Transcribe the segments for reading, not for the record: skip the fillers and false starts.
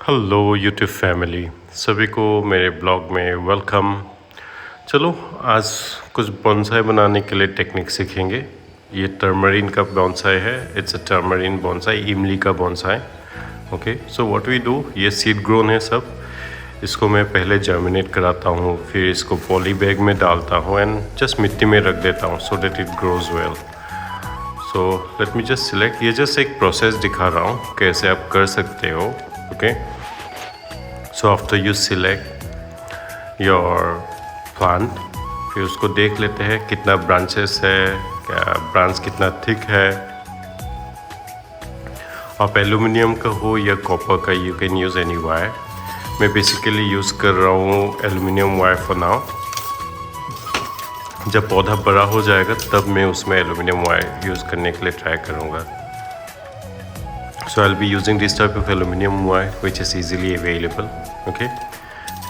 Hello YouTube family, सभी को मेरे ब्लॉग में वेलकम। चलो आज कुछ बोनसाई बनाने के लिए टेक्निक सीखेंगे। ये टर्मरिन का बोनसाई है। इट्स अ टर्मरिन बोनसाई, इमली का bonsai. Okay, so what we do, ये सीड ग्रोन है सब। इसको मैं पहले जर्मिनेट कराता हूँ, फिर इसको पॉली बैग में डालता हूँ एंड जस्ट मिट्टी में रख देता हूँ so that it grows well. So let me just select. ये जस्ट एक प्रोसेस दिखा रहा हूँ कैसे आप कर सकते हो। Okay, so after you select your plant, फिर उसको देख लेते हैं कितना ब्रांचेस है, क्या ब्रांच कितना थिक है। आप एल्यूमिनियम का हो या कॉपर का, you can use any wire. मैं बेसिकली यूज़ कर रहा हूँ एल्यूमिनियम वायर फॉर नाउ। जब पौधा बड़ा हो जाएगा तब मैं उसमें एल्यूमिनियम वायर यूज़ करने के लिए ट्राई करूँगा। So I'll be using this type of aluminum wire which is easily available. Okay,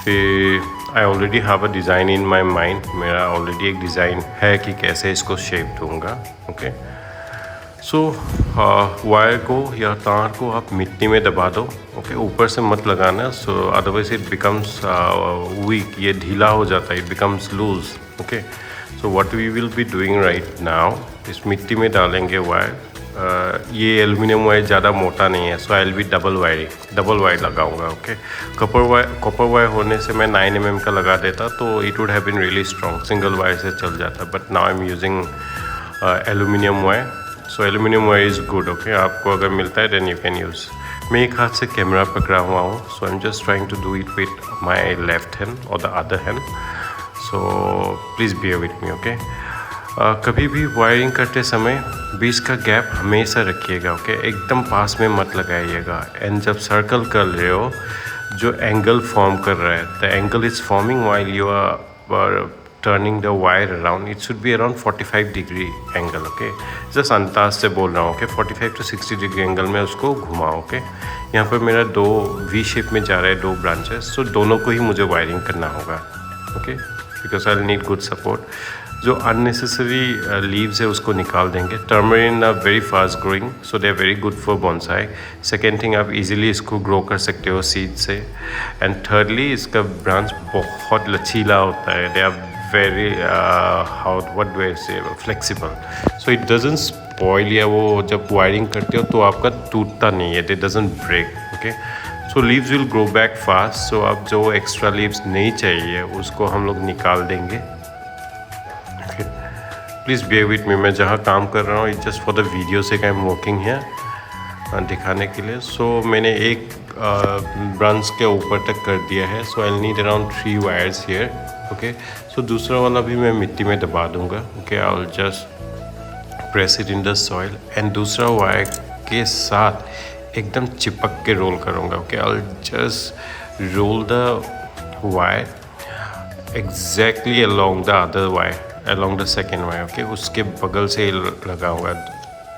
फिर I already have a design in my mind. मेरा already एक डिज़ाइन है कि कैसे इसको शेप दूँगा। ओके, सो वायर को या तार को आप मिट्टी में दबा दो। ओके, ऊपर से मत लगाना, so otherwise it becomes weak, ये ढीला हो जाता है, it becomes loose. Okay, so what we will be doing right now, इस मिट्टी में डालेंगे वायर। ये एल्यूमिनियम वायर ज़्यादा मोटा नहीं है, so I will be double wire लगाऊंगा। ओके, कॉपर वायर होने से मैं 9 mm का लगा देता तो it would have been really strong, single wire से चल जाता, but now I am using aluminium wire. So aluminium wire is good. Okay, आपको अगर मिलता है देन यू कैन यूज़। मैं एक हाथ से कैमरा पकड़ा हुआ हूँ, so I am just trying to do it with my left hand और the other hand, so please bear with me. Okay, कभी भी वायरिंग करते समय बीच का गैप हमेशा रखिएगा। ओके, एकदम पास में मत लगाइएगा। एंड जब सर्कल कर रहे हो, जो एंगल फॉर्म कर रहा है, the angle is forming while you are turning the wire around, it should be around 45 degree angle. Okay, just अंदाज से बोल रहा हूँ। ओके, 45 to 60 डिग्री एंगल में उसको घुमाओ। ओके, यहाँ पर मेरा 2 V शेप में जा रहा है, 2 ब्रांचेस, सो दोनों को ही मुझे वायरिंग करना होगा। Okay, because I need good support. जो अननेसेसरी लीव्स है उसको निकाल देंगे। Tamarind are very fast growing, so they are very good for bonsai. Second thing, आप इजीली इसको ग्रो कर सकते हो सीड से। एंड थर्डली, इसका ब्रांच बहुत लचीला होता है। They are very what do I say, flexible, so it doesn't spoil. या वो जब वायरिंग करते हो तो आपका टूटता नहीं है, it doesn't break. Okay, so leaves will grow back fast. So अब जो एक्स्ट्रा लीव्स नहीं चाहिए उसको हम लोग निकाल देंगे। प्लीज़ बियर विथ मी। मैं जहाँ काम कर रहा हूँ, it just for the video से आई एम वर्किंग है दिखाने के लिए। सो मैंने एक ब्रांच के ऊपर तक कर दिया है, so I need around 3 wires here. Okay, so दूसरा वाला भी मैं मिट्टी में दबा दूँगा। Okay, I will just press it in the soil and दूसरा वायर के साथ एकदम चिपक के रोल करूँगा। Okay, I will just roll the wire exactly along the other wire, along the second wire। Okay, उसके बगल से लगाऊंगा।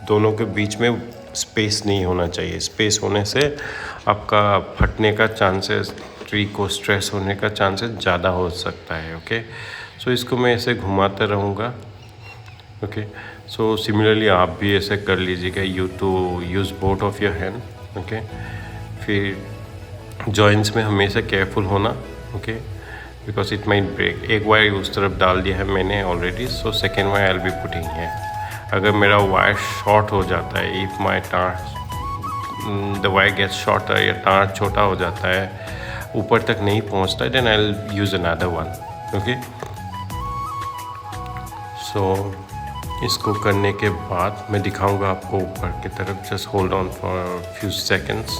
दोनों के बीच में स्पेस नहीं होना चाहिए। स्पेस होने से आपका फटने का चांसेस, ट्री को स्ट्रेस होने का चांसेस ज़्यादा हो सकता है। ओके, सो इसको मैं ऐसे घुमाता रहूँगा। ओके, सो सिमिलरली आप भी ऐसे कर लीजिएगा। You to use both of your hand. Okay, फिर जॉइंट्स में हमेशा केयरफुल होना। Okay, because it might break. एक वायर उस तरफ डाल दिया है मैंने already, so second wire I will be putting है। अगर मेरा वायर शॉर्ट हो जाता है, इफ़ माई तार द वायर गेट्स शॉर्ट, या तार छोटा हो जाता है, ऊपर तक नहीं पहुंचता है, then I will use another one. Okay, so इसको करने के बाद मैं दिखाऊंगा आपको ऊपर की तरफ। Just hold on for few seconds.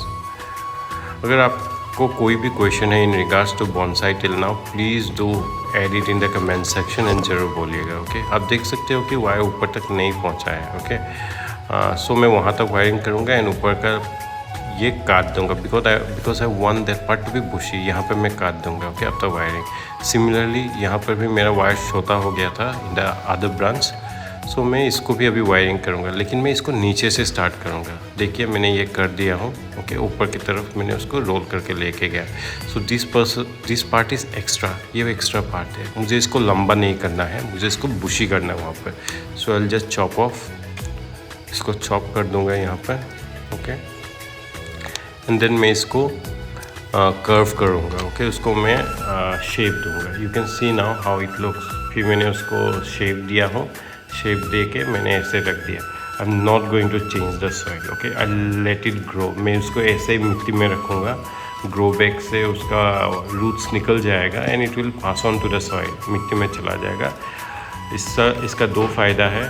अगर आपको कोई भी क्वेश्चन है in regards to bonsai till now, please do add it in the comment section and ज़रूर बोलिएगा। ओके, आप देख सकते हो कि वायर ऊपर तक नहीं पहुंचा है। ओके, सो मैं वहाँ तक वायरिंग करूँगा एंड ऊपर का ये काट दूँगा, because I want that part to be bushy. यहाँ पर मैं काट दूँगा। Okay, after wiring. सिमिलरली यहाँ पर भी मेरा वायर छोटा हो गया था इन द अदर ब्रांच, सो मैं इसको भी अभी वायरिंग करूँगा, लेकिन मैं इसको नीचे से स्टार्ट करूँगा। देखिए, मैंने ये कर दिया हूँ। ओके, ऊपर की तरफ मैंने उसको रोल करके लेके गया। So this part is extra, ये एक्स्ट्रा पार्ट है। मुझे इसको लंबा नहीं करना है, मुझे इसको बुशी करना है वहाँ पर। So I will just chop off, इसको चॉप कर दूँगा यहाँ पर। ओके, एंड देन मैं इसको कर्व करूँगा। ओके, उसको मैं शेप दूंगा। You can C now how it looks. फिर मैंने उसको शेप दिया हूँ, शेप दे के मैंने ऐसे रख दिया। I am not going to change the soil. Okay, I let it grow. मैं उसको ऐसे ही मिट्टी में रखूँगा। ग्रो बैग से उसका रूट्स निकल जाएगा and it will pass on to the soil, मिट्टी में चला जाएगा। इसका दो फ़ायदा है।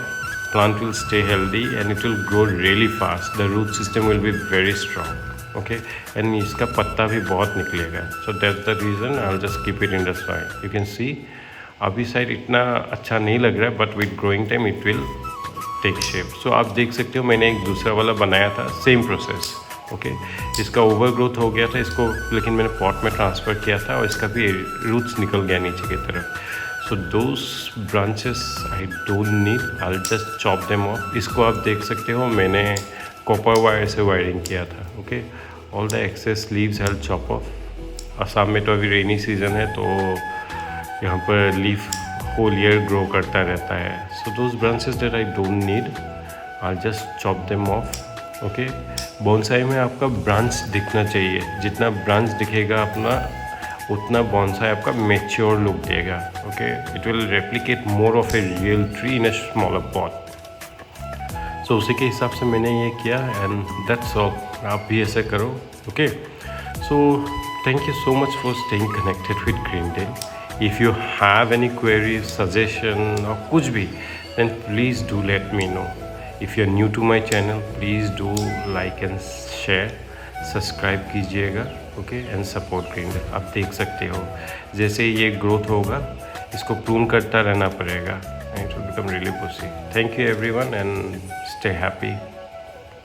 Plant will stay healthy and it will grow really fast. The root system will be very strong. Okay, and इसका पत्ता भी बहुत निकलेगा। So that's the reason I will just keep it in the soil. You can see अभी side इतना अच्छा नहीं लग रहा है, but with growing time it will take shape. So आप देख सकते हो मैंने एक दूसरा वाला बनाया था, सेम प्रोसेस। ओके, इसका ओवर ग्रोथ हो गया था इसको, लेकिन मैंने पॉट में ट्रांसफ़र किया था और इसका भी रूट्स निकल गया नीचे की तरफ। So those branches I don't need, I will just chop them of. इसको आप देख सकते हो मैंने कॉपर वायर से वायरिंग किया था। Okay, all the excess leaves I will chop off. Assam में तो अभी रेनी सीजन है, तो यहाँ पर लीफ होल ईयर ग्रो करता रहता है। So those branches that I don't need, I will just chop them of. Okay, bonsai में आपका ब्रांच दिखना चाहिए। जितना ब्रांच दिखेगा अपना, उतना बोनसाई आपका मैच्योर लुक देगा। Okay, it will replicate more of a real tree in a smaller pot. So उसी के हिसाब से मैंने ये किया एंड दैट्स ऑल। आप भी ऐसे करो। Okay, so thank you so much for staying connected with Greendale. If you have any query, suggestion और कुछ भी, then please do let me know. If you are new to my channel, please do like and share, subscribe कीजिएगा। Okay, and support Greendale. आप देख सकते हो जैसे ही ये ग्रोथ होगा, इसको प्रून करता रहना पड़ेगा, it will become really bushy. Thank you everyone and stay happy.